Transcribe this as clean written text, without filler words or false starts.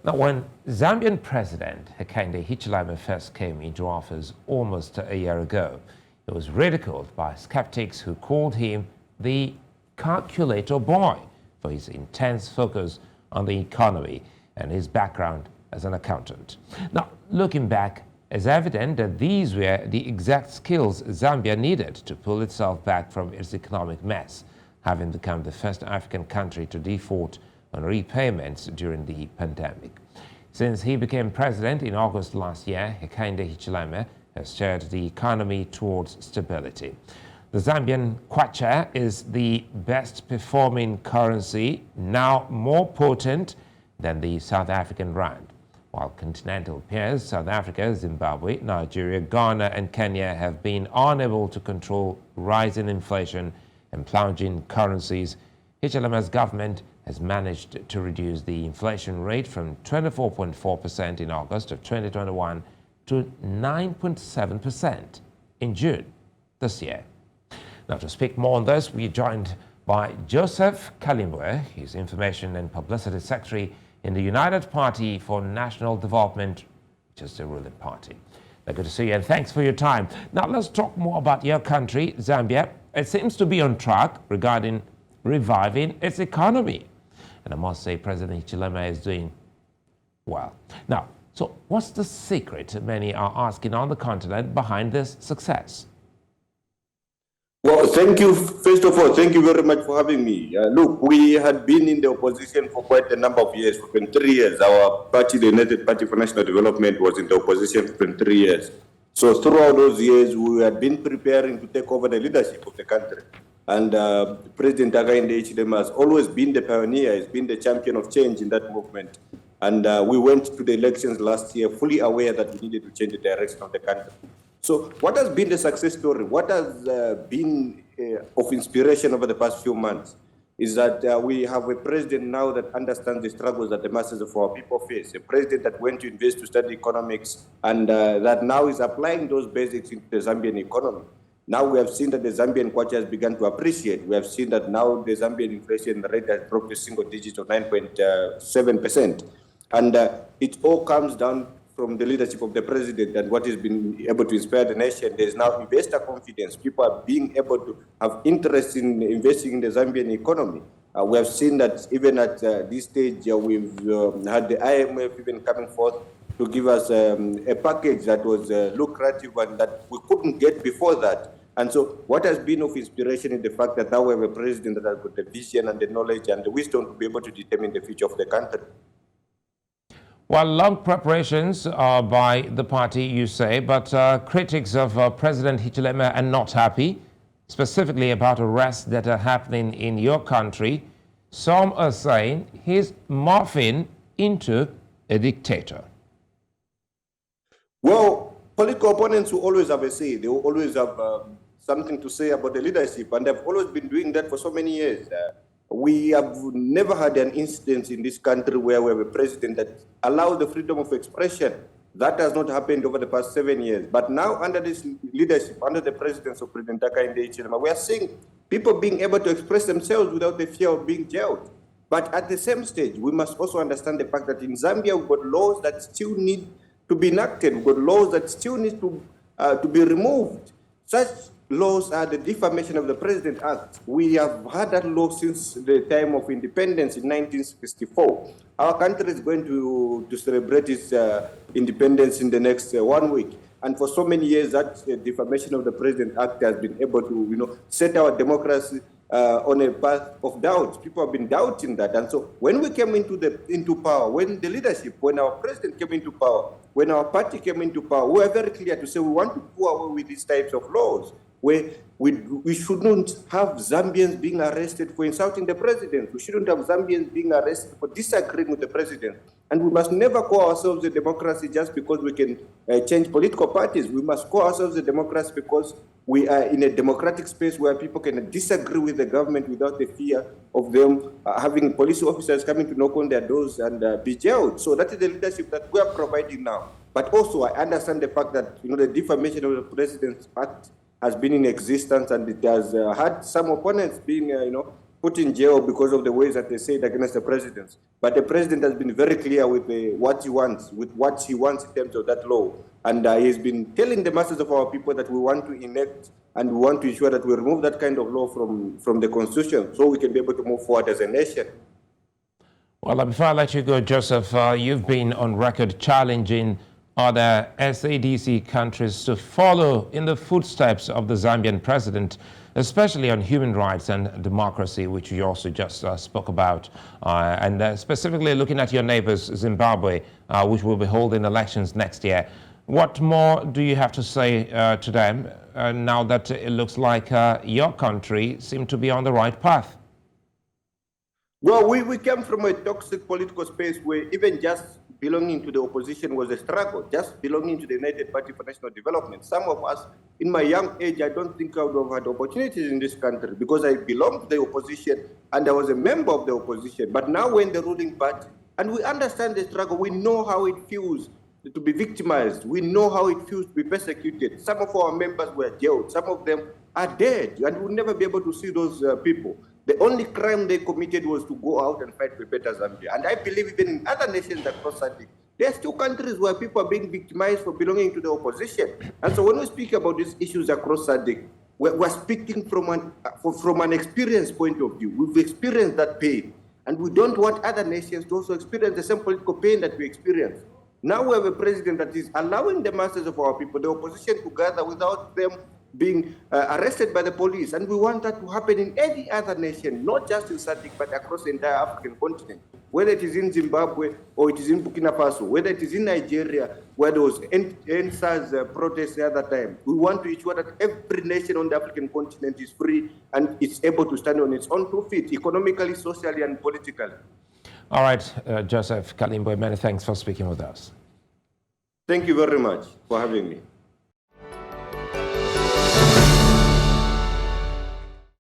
Now, when Zambian President Hakainde Hichilema first came into office almost a year ago, he was ridiculed by skeptics who called him the calculator boy for his intense focus on the economy and his background as an accountant. Now, looking back, it's evident that these were the exact skills Zambia needed to pull itself back from its economic mess, having become the first African country to default on repayments during the pandemic. Since he became president in August last year, Hakainde Hichilema has steered the economy towards stability. The Zambian kwacha is the best performing currency, now more potent than the South African rand. While continental peers, South Africa, Zimbabwe, Nigeria, Ghana and Kenya have been unable to control rising inflation and plunging currencies, Hichilema's government has managed to reduce the inflation rate from 24.4% in August of 2021 to 9.7% in June this year. Now, to speak more on this, we are joined by Joseph Kalimbwe. He's Information and Publicity Secretary in the United Party for National Development, which is the ruling party. Good to see you, and thanks for your time. Now, let's talk more about your country, Zambia. It seems to be on track regarding reviving its economy. And I must say, President Hichilema is doing well. Now, so what's the secret, many are asking, on the continent behind this success? Well, thank you. First of all, thank you very much for having me. Look, we had been in the opposition for quite a number of years, for 23 years. Our party, the United Party for National Development, was in the opposition for 23 years. So throughout those years, we had been preparing to take over the leadership of the country. And President Hakainde Hichilema has always been the pioneer, has been the champion of change in that movement. And we went to the elections last year fully aware that we needed to change the direction of the country. So what has been the success story? What has been of inspiration over the past few months is that we have a president now that understands the struggles that the masses of our people face, a president that went to invest to study economics and that now is applying those basics into the Zambian economy. Now we have seen that the Zambian kwacha has begun to appreciate. We have seen that now the Zambian inflation rate has dropped to single digits of 9.7%. And it all comes down from the leadership of the president and what has been able to inspire the nation. There is now investor confidence. People are being able to have interest in investing in the Zambian economy. We have seen that even at this stage, we've had the IMF even coming forth to give us a package that was lucrative and that we couldn't get before that. And so what has been of inspiration is the fact that now we have a president that has got the vision and the knowledge and the wisdom to be able to determine the future of the country. Well, long preparations by the party, you say, but critics of President Hichilema are not happy, specifically about arrests that are happening in your country. Some are saying he's morphing into a dictator. Well, political opponents will always have a say. They will always have something to say about the leadership, and they've always been doing that for so many years. We have never had an instance in this country where we have a president that allows the freedom of expression. That has not happened over the past 7 years. But now, under this leadership, under the presidency of President Hakainde Hichilema, we are seeing people being able to express themselves without the fear of being jailed. But at the same stage, we must also understand the fact that in Zambia, we've got laws that still need to be enacted. We've got laws that still need to be removed. Such laws are the Defamation of the President Act. We have had that law since the time of independence in 1964. Our country is going to celebrate its independence in the next 1 week. And for so many years, that Defamation of the President Act has been able to, set our democracy on a path of doubt. People have been doubting that. And so when we came into power, when the leadership, when our president came into power, when our party came into power, we were very clear to say we want to do away with these types of laws, where we shouldn't have Zambians being arrested for insulting the president. We shouldn't have Zambians being arrested for disagreeing with the president. And we must never call ourselves a democracy just because we can change political parties. We must call ourselves a democracy because we are in a democratic space where people can disagree with the government without the fear of them having police officers coming to knock on their doors and be jailed. So that is the leadership that we are providing now. But also I understand the fact that the Defamation of the President's Act has been in existence and it has had some opponents being put in jail because of the ways that they say it against the president. But the president has been very clear with what he wants in terms of that law. And he's been telling the masses of our people that we want to enact and we want to ensure that we remove that kind of law from the constitution so we can be able to move forward as a nation. Well, before I let you go, Joseph, you've been on record challenging other SADC countries to follow in the footsteps of the Zambian president, especially on human rights and democracy, which you also just spoke about, and specifically looking at your neighbors, Zimbabwe, which will be holding elections next year. What more do you have to say to them now that it looks like your country seems to be on the right path? Well, we came from a toxic political space where even just belonging to the opposition was a struggle, just belonging to the United Party for National Development. Some of us, in my young age, I don't think I would have had opportunities in this country because I belonged to the opposition and I was a member of the opposition. But now we're in the ruling party and we understand the struggle. We know how it feels to be victimized. We know how it feels to be persecuted. Some of our members were jailed. Some of them are dead and we'll never be able to see those people. The only crime they committed was to go out and fight for better Zambia. And I believe even in other nations across SADC, there are still countries where people are being victimized for belonging to the opposition. And so when we speak about these issues across SADC, we're speaking from an experience point of view. We've experienced that pain. And we don't want other nations to also experience the same political pain that we experience. Now we have a president that is allowing the masses of our people, the opposition, to gather without them being arrested by the police. And we want that to happen in any other nation, not just in SADC, but across the entire African continent, whether it is in Zimbabwe or it is in Burkina Faso, whether it is in Nigeria, where there was NSAS protests the other time. We want to ensure that every nation on the African continent is free and is able to stand on its own 2 feet, economically, socially, and politically. All right, Joseph Kalimbwe, many thanks for speaking with us. Thank you very much for having me.